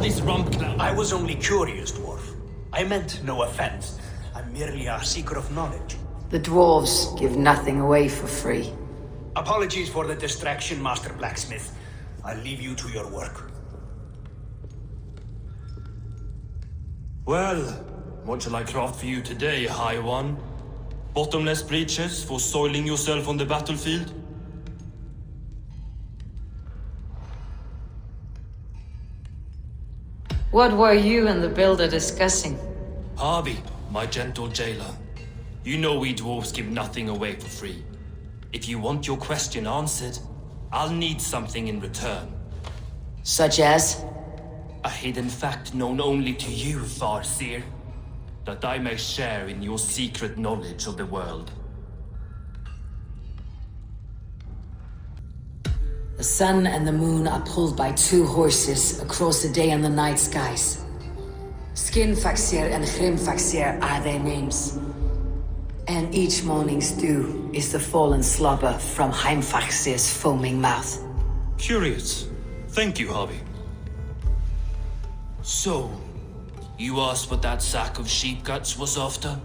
this rump clown? I was only curious, dwarf. I meant no offense. I'm merely a seeker of knowledge. The dwarves give nothing away for free. Apologies for the distraction, Master Blacksmith. I'll leave you to your work. Well, what shall I craft for you today, High One? Bottomless breeches for soiling yourself on the battlefield? What were you and the builder discussing? Harvey, my gentle jailer. You know we dwarves give nothing away for free. If you want your question answered, I'll need something in return. Such as? A hidden fact known only to you, Farseer. That I may share in your secret knowledge of the world. The sun and the moon are pulled by two horses across the day and the night skies. Skinfaxir and Grimfaxir are their names. And each morning's dew is the fallen slobber from Heimfaxir's foaming mouth. Curious. Thank you, Harvey. So, you asked what that sack of sheep guts was after?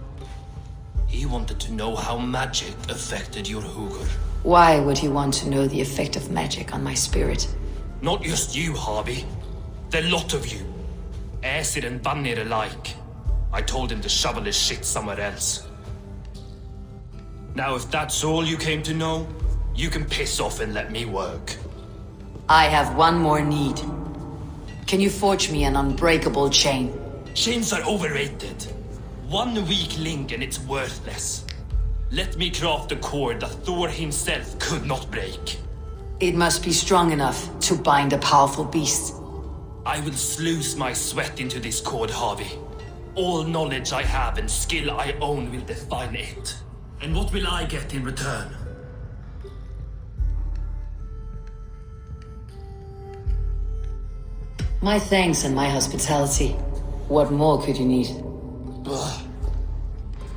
He wanted to know how magic affected your hugr. Why would he want to know the effect of magic on my spirit? Not just you, Harvey. The lot of you. Aesir and Vanir alike. I told him to shovel his shit somewhere else. Now if that's all you came to know, you can piss off and let me work. I have one more need. Can you forge me an unbreakable chain? Chains are overrated. One weak link and it's worthless. Let me craft a cord that Thor himself could not break. It must be strong enough to bind a powerful beast. I will sluice my sweat into this cord, Harvey. All knowledge I have and skill I own will define it. And what will I get in return? My thanks and my hospitality. What more could you need? Ugh.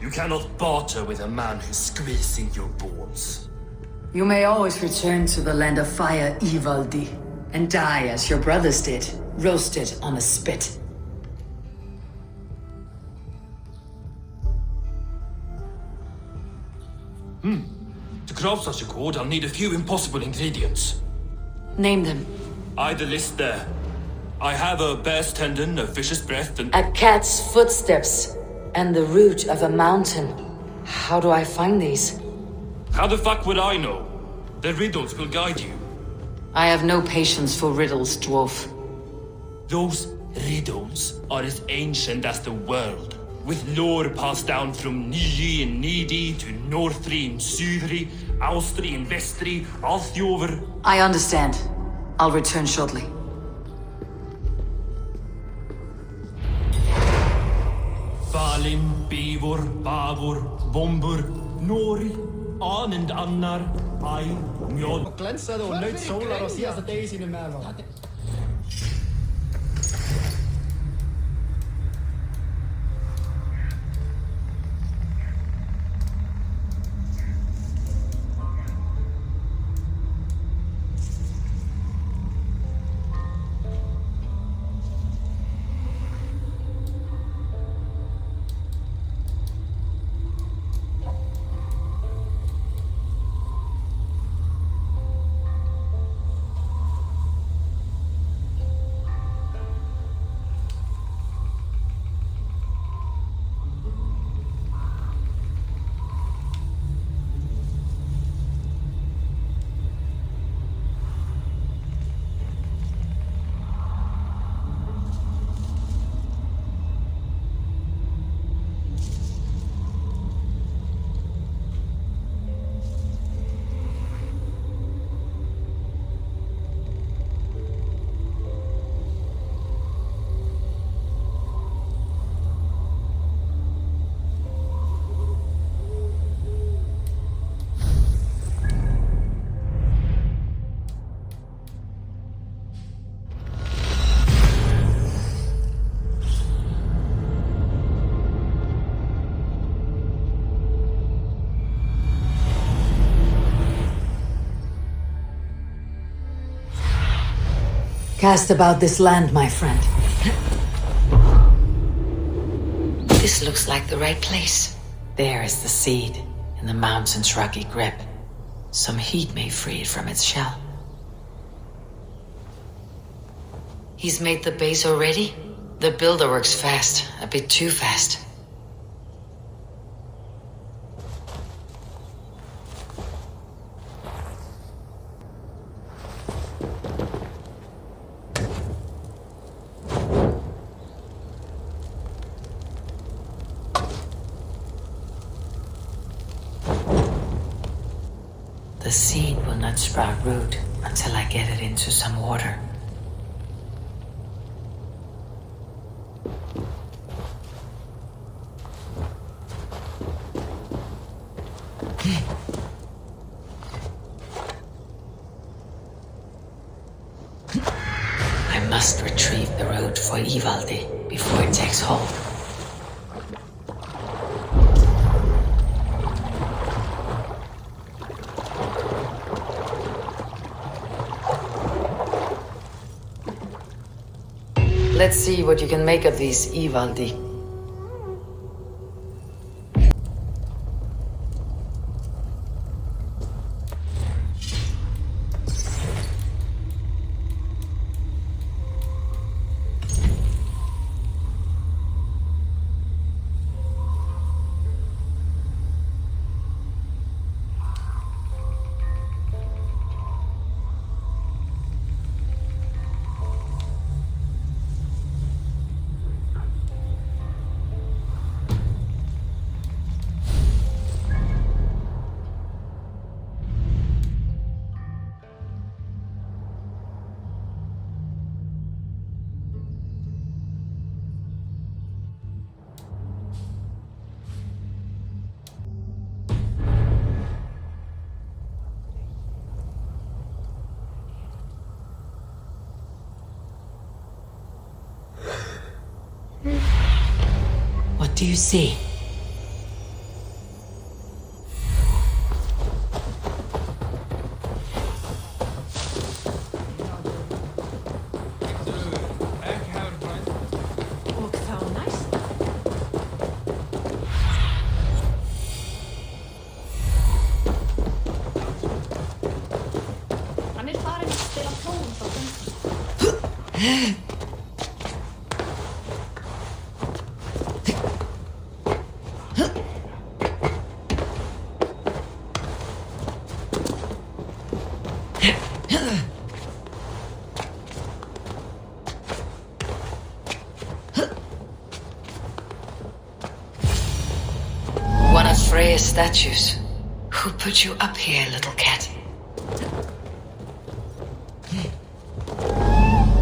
You cannot barter with a man who's squeezing your bones. You may always return to the land of fire, Ivaldi, and die as your brothers did, roasted on a spit. To craft such a cord, I'll need a few impossible ingredients. Name them. The list there. I have a bear's tendon, a fish's breath, and... A cat's footsteps, and the root of a mountain. How do I find these? How the fuck would I know? The riddles will guide you. I have no patience for riddles, dwarf. Those riddles are as ancient as the world, with lore passed down from Niji and Nidi to Northri and Sudri, Austri and Vestri, Althjover. I understand. I'll return shortly. Valim, Bivor, Bavor, Bombur, Nori, Anand Annar, Ai, Mjod. Glänser on nyt solar og siger så Daisy med mig. Cast about this land, my friend. This looks like the right place. There is the seed, in the mountain's rocky grip. Some heat may free it from its shell. He's made the base already? The builder works fast, a bit too fast. The seed will not sprout root until I get it into some water. I must retrieve the root for Ivaldi before it takes hold. Let's see what you can make of these, Ivaldi. What do you see? One of Freya's statues. Who put you up here, little cat?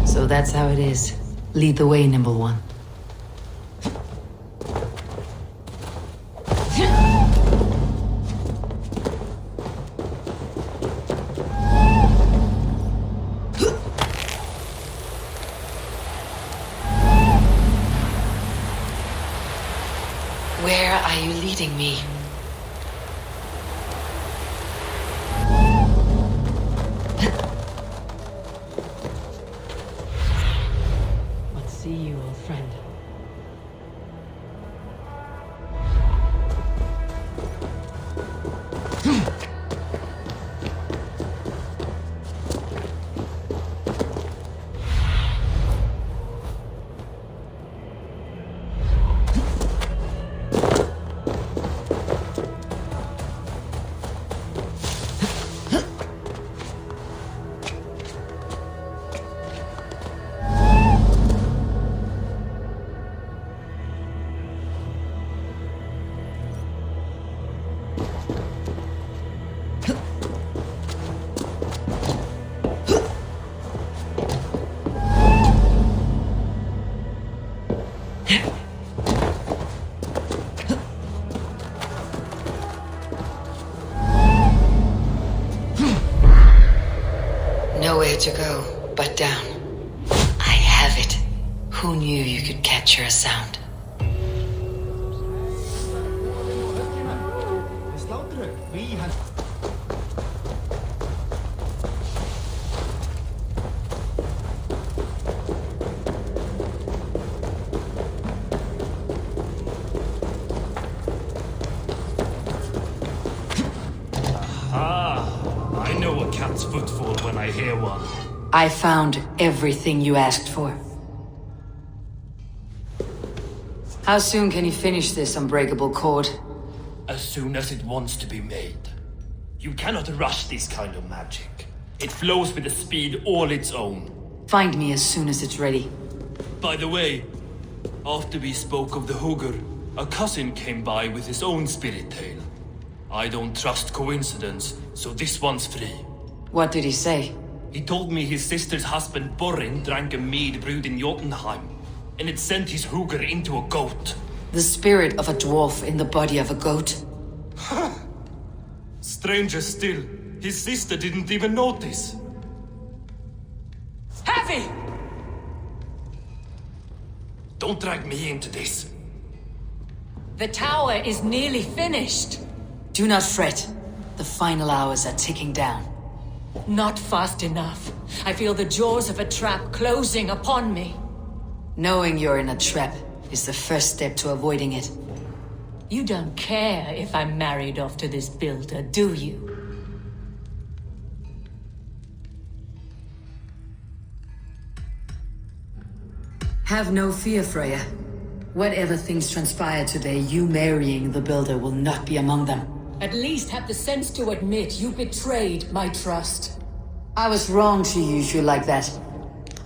So that's how it is. Lead the way, nimble one. Where are you leading me? What see you, old friend? Nowhere to go but down. I have it. Who knew you could capture a sound? I know a cat's footfall when I hear one. I found everything you asked for. How soon can you finish this unbreakable cord? As soon as it wants to be made. You cannot rush this kind of magic. It flows with a speed all its own. Find me as soon as it's ready. By the way, after we spoke of the Hugr, a cousin came by with his own spirit tale. I don't trust coincidence, so this one's free. What did he say? He told me his sister's husband Borin drank a mead brewed in Jotunheim, and it sent his Hugr into a goat. The spirit of a dwarf in the body of a goat? Stranger still, his sister didn't even notice. Heavy! Don't drag me into this. The tower is nearly finished. Do not fret. The final hours are ticking down. Not fast enough. I feel the jaws of a trap closing upon me. Knowing you're in a trap is the first step to avoiding it. You don't care if I'm married off to this builder, do you? Have no fear, Freya. Whatever things transpire today, you marrying the builder will not be among them. At least have the sense to admit you betrayed my trust. I was wrong to use you like that.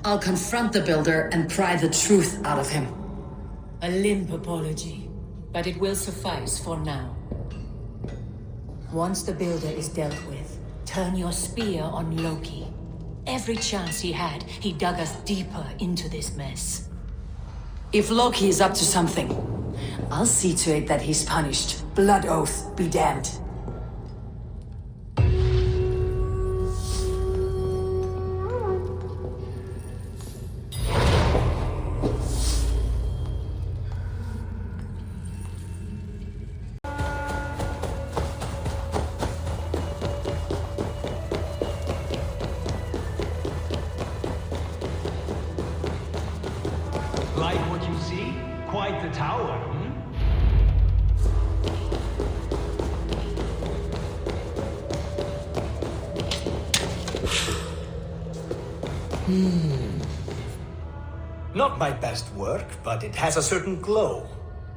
I'll confront the builder and pry the truth out of him. A limp apology, but it will suffice for now. Once the builder is dealt with, turn your spear on Loki. Every chance he had, he dug us deeper into this mess. If Loki is up to something, I'll see to it that he's punished. Blood oath be damned. Like what you see? Quite the tower, Not my best work, but it has a certain glow.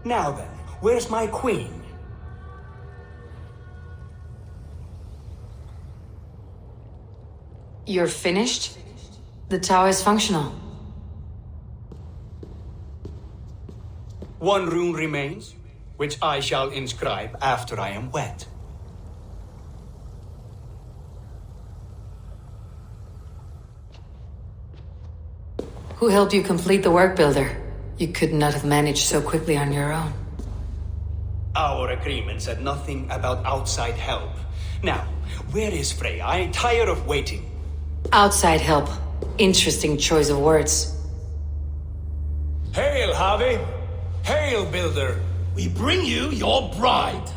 Now then, where's my queen? You're finished? The tower is functional. One rune remains, which I shall inscribe after I am wed. Who helped you complete the work, Builder? You could not have managed so quickly on your own. Our agreement said nothing about outside help. Now, where is Frey? I'm tired of waiting. Outside help. Interesting choice of words. Hail, Harvey! Hail, Builder! We bring you your bride!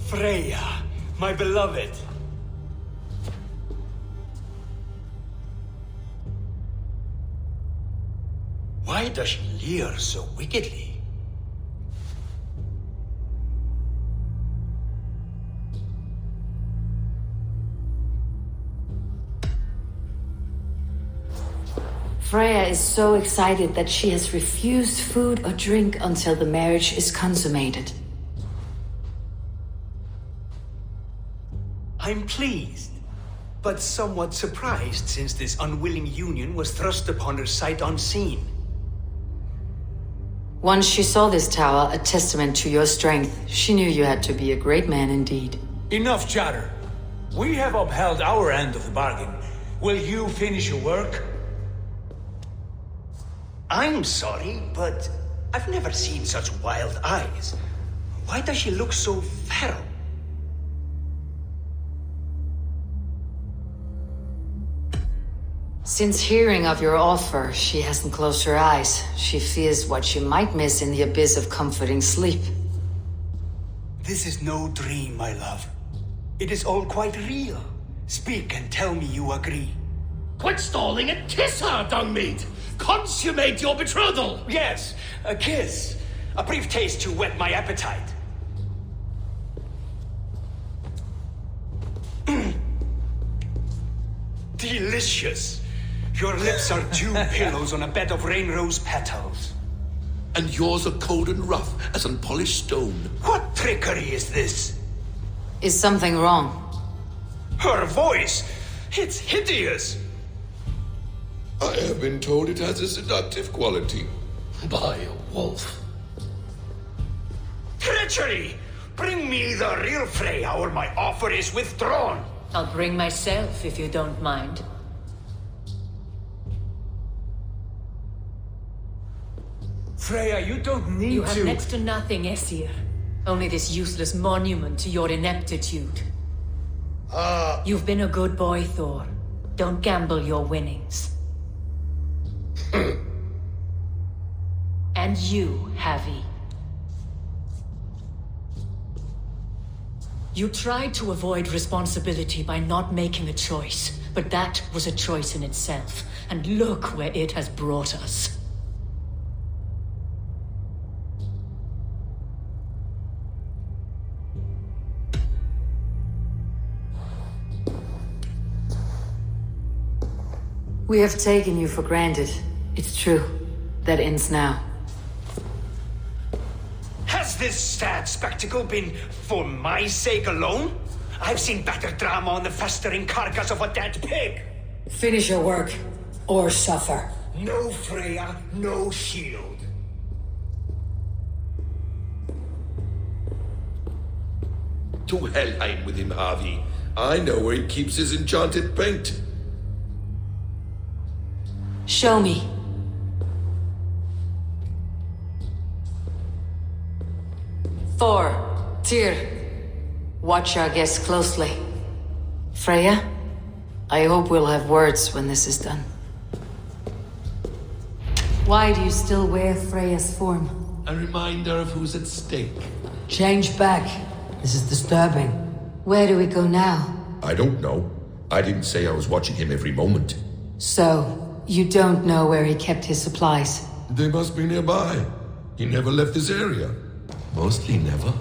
Freya, my beloved. Why does she leer so wickedly? Freya is so excited that she has refused food or drink until the marriage is consummated. I'm pleased, but somewhat surprised since this unwilling union was thrust upon her sight unseen. Once she saw this tower, a testament to your strength, she knew you had to be a great man indeed. Enough chatter. We have upheld our end of the bargain. Will you finish your work? I'm sorry, but I've never seen such wild eyes. Why does she look so feral? Since hearing of your offer, she hasn't closed her eyes. She fears what she might miss in the abyss of comforting sleep. This is no dream, my love. It is all quite real. Speak and tell me you agree. Quit stalling and kiss her, dung meat! Consummate your betrothal! Yes, a kiss. A brief taste to whet my appetite. delicious. Your lips are dew pillows on a bed of rain rose petals. And yours are cold and rough as unpolished stone. What trickery is this? Is something wrong? Her voice! It's hideous! I have been told it has a seductive quality. By a wolf. Treachery! Bring me the real Freya or my offer is withdrawn! I'll bring myself if you don't mind. Freya, you don't need You have to. next to nothing, Aesir. Only this useless monument to your ineptitude. You've been a good boy, Thor. Don't gamble your winnings. And you, Havi. You tried to avoid responsibility by not making a choice, but that was a choice in itself. And look where it has brought us. We have taken you for granted. It's true. That ends now. Has this sad spectacle been for my sake alone? I've seen better drama on the festering carcass of a dead pig! Finish your work, or suffer. No Freya, no shield. To Helheim with him, Harvey. I know where he keeps his enchanted paint. Show me. Thor, Tyr, watch our guests closely. Freya, I hope we'll have words when this is done. Why do you still wear Freya's form? A reminder of who's at stake. Change back. This is disturbing. Where do we go now? I don't know. I didn't say I was watching him every moment. So, you don't know where he kept his supplies? They must be nearby. He never left this area. Mostly never.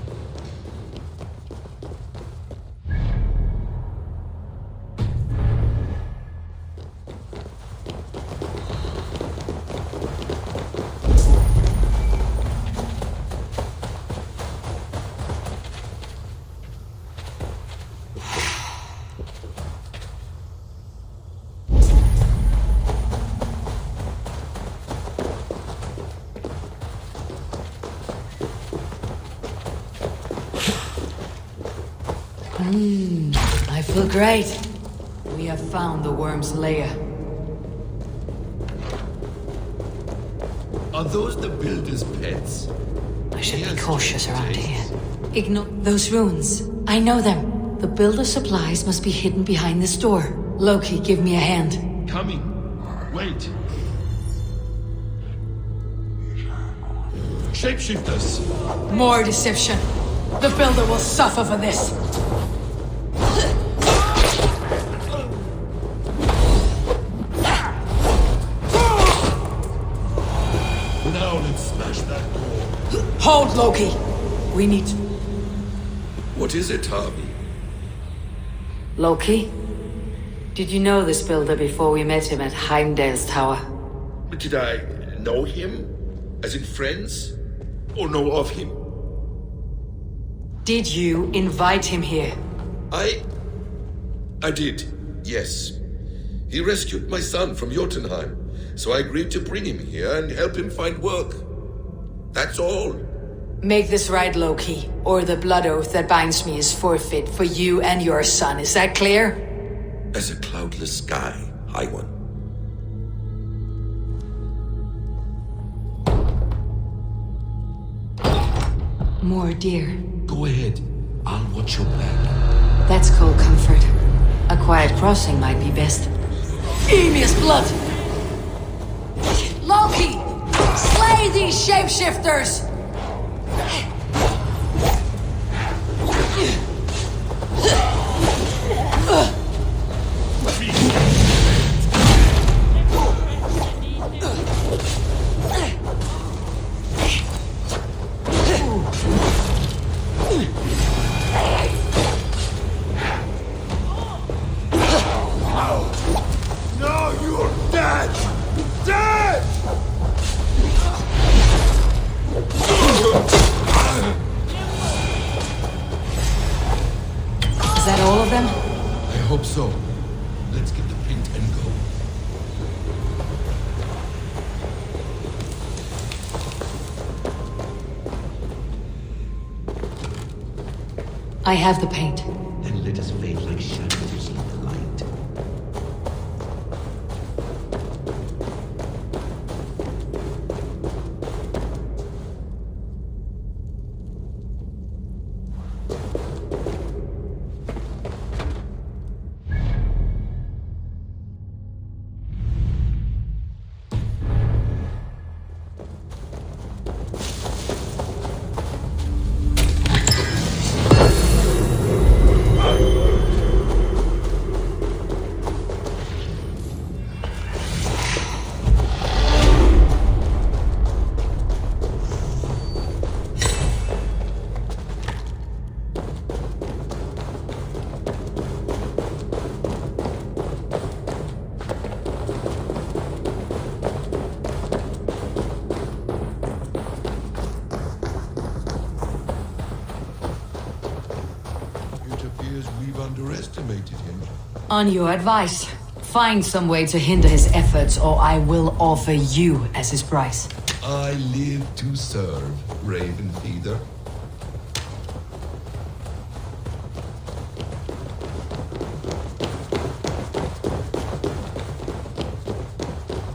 I feel great. We have found the worm's lair. Are those the builder's pets? I should be Yes, cautious around taste. here. Ignore those runes. I know them. The builder's supplies must be hidden behind this door. Loki, give me a hand. Coming. Wait. Shapeshifters. More deception. The builder will suffer for this. Now let's smash that door. Hold, Loki. We need to... What is it, Harvey? Loki? Did you know this builder before we met him at Heimdall's tower? Did I know him? As in friends? Or know of him? Did you invite him here? I did, yes. He rescued my son from Jotunheim, so I agreed to bring him here and help him find work. That's all. Make this right, Loki, or the blood oath that binds me is forfeit for you and your son. Is that clear? As a cloudless sky, High One. More deer. Go ahead. I'll watch your back. That's cold comfort. A quiet crossing might be best. Eemia's blood! Loki! Slay these shapeshifters! So, let's get the paint and go. I have the paint. Then let us fade like shadows in the light. Underestimated him. On your advice, find some way to hinder his efforts, or I will offer you as his price. I live to serve, Raven Feeder.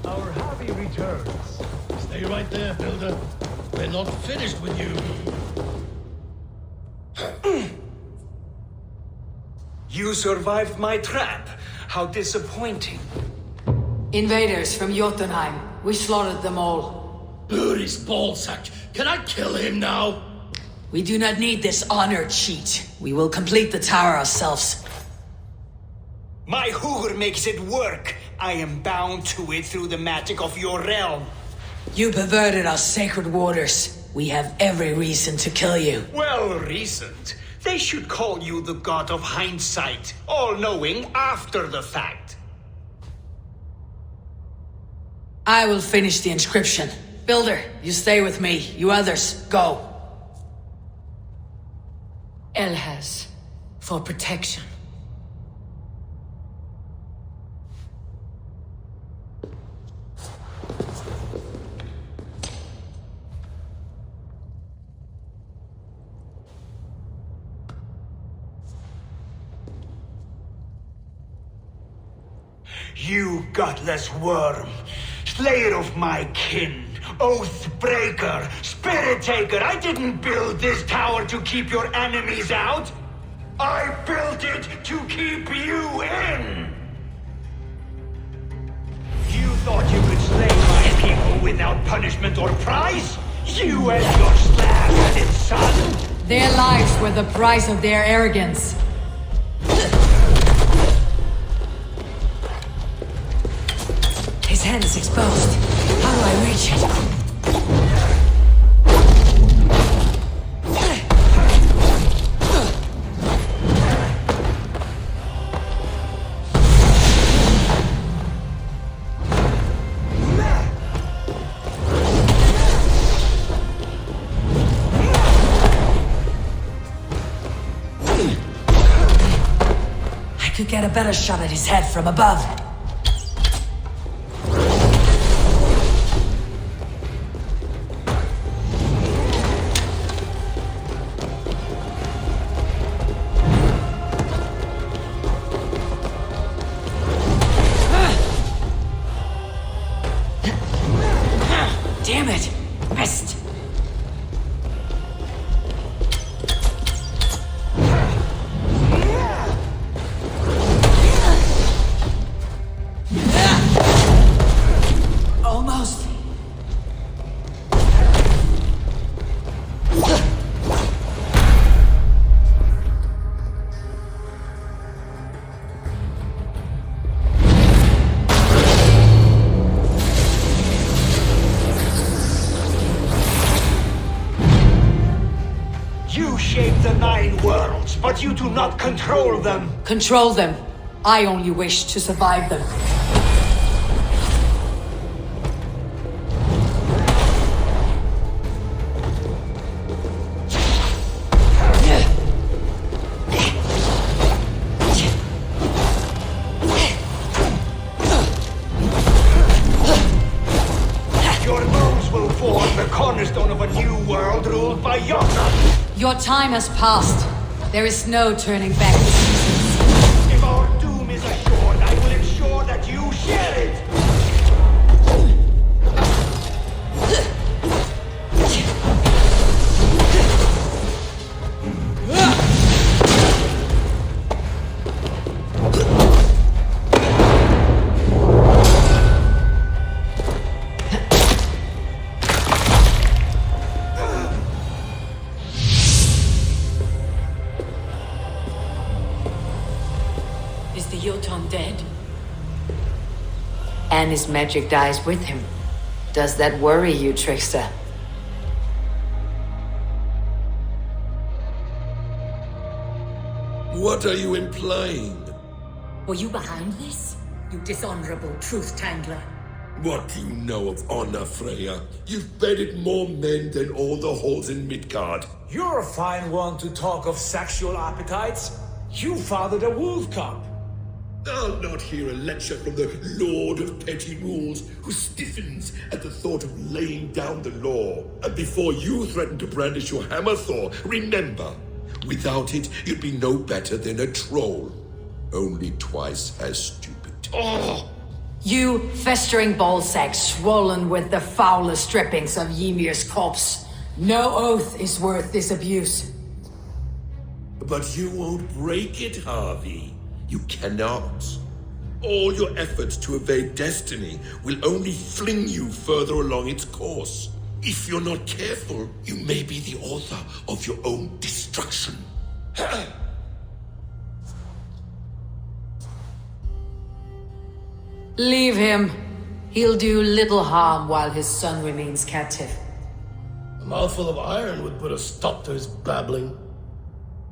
Our hobby returns. Stay right there, Builder. We're not finished with you. You survived my trap. How disappointing. Invaders from Jotunheim. We slaughtered them all. Uri's ballsack. Can I kill him now? We do not need this honor cheat. We will complete the tower ourselves. My Hugr makes it work. I am bound to it through the magic of your realm. You perverted our sacred waters. We have every reason to kill you. Well reasoned. They should call you the god of hindsight, all-knowing after the fact. I will finish the inscription. Builder, you stay with me. You others, go. Elhaz, for protection. You gutless worm, slayer of my kin, oath breaker, spirit taker, I didn't build this tower to keep your enemies out. I built it to keep you in. You thought you could slay my people without punishment or prize? You and your slab-headed son? Their lives were the price of their arrogance. His hand is exposed. How do I reach it? I could get a better shot at his head from above. Damn it! Missed! Almost. You shape the 9 worlds, but you do not control them. Control them. I only wish to survive them. world ruled by Jotun. Your time has passed. There is no turning back. If our doom is assured, I will ensure that you share it! Is the Jotun dead? And his magic dies with him. Does that worry you, trickster? What are you implying? Were you behind this? You dishonorable truth-tangler. What do you know of honor, Freya? You've bedded more men than all the halls in Midgard. You're a fine one to talk of sexual appetites. You fathered a wolf cub. I'll not hear a lecture from the Lord of Petty Rules, who stiffens at the thought of laying down the law. And before you threaten to brandish your hammer, Thor, remember, without it, you'd be no better than a troll. Only twice as stupid. Oh! You festering ballsack swollen with the foulest drippings of Ymir's corpse. No oath is worth this abuse. But you won't break it, Harvey. You cannot. All your efforts to evade destiny will only fling you further along its course. If you're not careful, you may be the author of your own destruction. Leave him. He'll do little harm while his son remains captive. A mouthful of iron would put a stop to his babbling.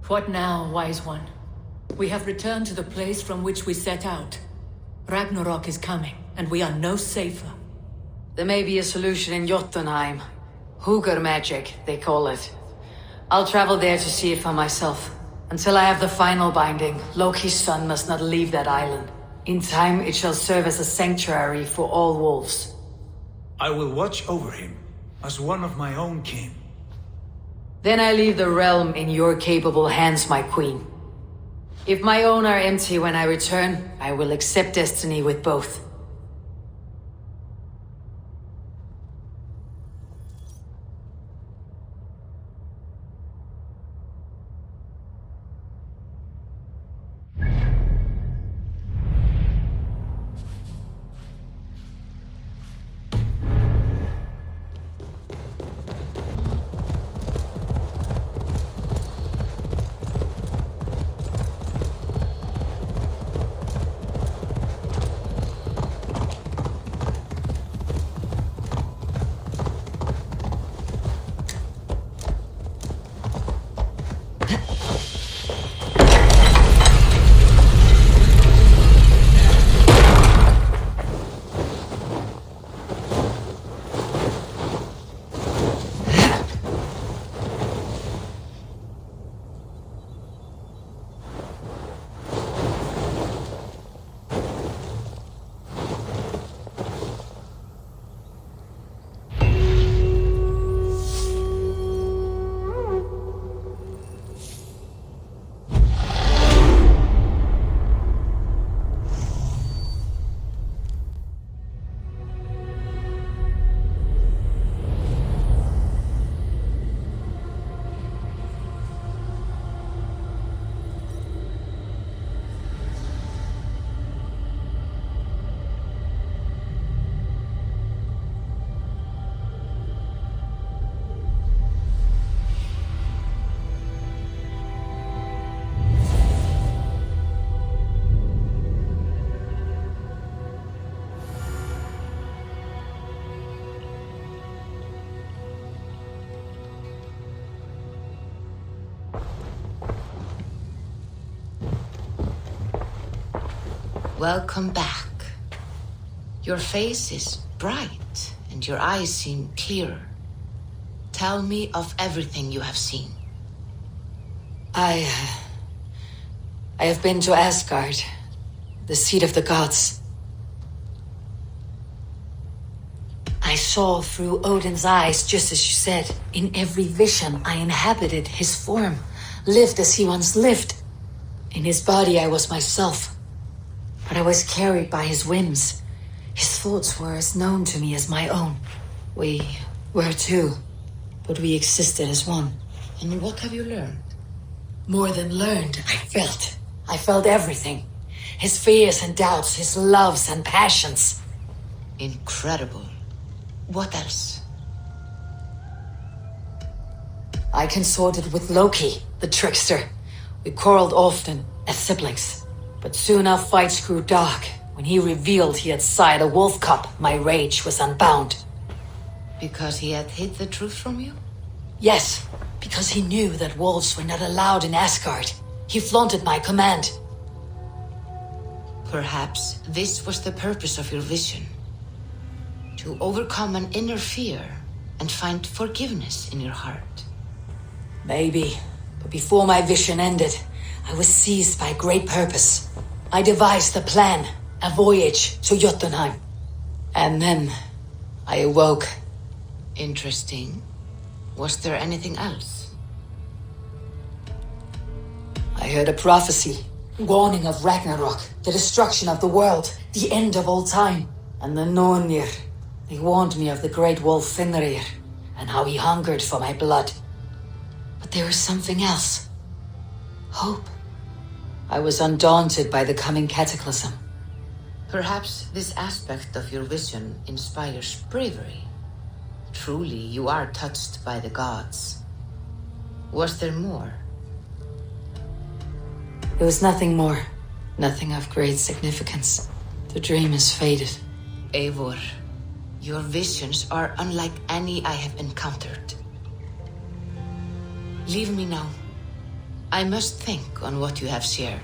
What now, wise one? We have returned to the place from which we set out. Ragnarok is coming, and we are no safer. There may be a solution in Jotunheim. Hugr magic, they call it. I'll travel there to see it for myself. Until I have the final binding, Loki's son must not leave that island. In time, it shall serve as a sanctuary for all wolves. I will watch over him as one of my own kin. Then I leave the realm in your capable hands, my queen. If my own are empty when I return, I will accept destiny with both. Welcome back. Your face is bright, and your eyes seem clearer. Tell me of everything you have seen. I have been to Asgard, the seat of the gods. I saw through Odin's eyes, just as you said. In every vision, I inhabited his form, lived as he once lived. In his body, I was myself. But I was carried by his whims. His thoughts were as known to me as my own. We were two, but we existed as one. And what have you learned? More than learned, I felt. I felt everything. His fears and doubts, his loves and passions. Incredible. What else? I consorted with Loki, the trickster. We quarreled often, as siblings. But soon our fights grew dark. When he revealed he had sired a wolf cub, my rage was unbound. Because he had hid the truth from you? Yes, because he knew that wolves were not allowed in Asgard. He flaunted my command. Perhaps this was the purpose of your vision. To overcome an inner fear and find forgiveness in your heart. Maybe, but before my vision ended, I was seized by great purpose. I devised a plan, a voyage to Jotunheim. And then I awoke. Interesting. Was there anything else? I heard a prophecy, warning of Ragnarok, the destruction of the world, the end of all time. And the Nornir, they warned me of the great wolf Fenrir, and how he hungered for my blood. But there was something else. Hope. I was undaunted by the coming cataclysm. Perhaps this aspect of your vision inspires bravery. Truly, you are touched by the gods. Was there more? There was nothing more. Nothing of great significance. The dream is faded. Eivor, your visions are unlike any I have encountered. Leave me now. I must think on what you have shared.